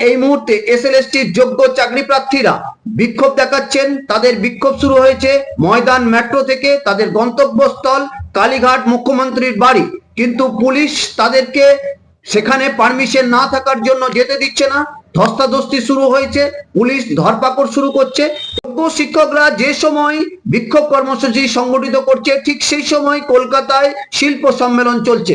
এই মুহূর্তে এসএলএসটির যোগ্য চাকরি প্রার্থীরা বিক্ষোভ দেখাচ্ছেন। তাদের বিক্ষোভ শুরু হয়েছে ময়দান মেট্রো থেকে, তাদের গন্তব্যস্থল কালীঘাট মুখ্যমন্ত্রীর বাড়ি, কিন্তু পুলিশ তাদেরকে সেখানে পারমিশন না থাকার জন্য যেতে দিচ্ছে না। ধস্তাধস্তি শুরু হয়েছে, পুলিশ ধরপাকড় শুরু করছে। যোগ্য শিক্ষকরা যে সময় বিক্ষোভ কর্মসূচি সংগঠিত করছে, ঠিক সেই সময় কলকাতায় শিল্প সম্মেলন চলছে।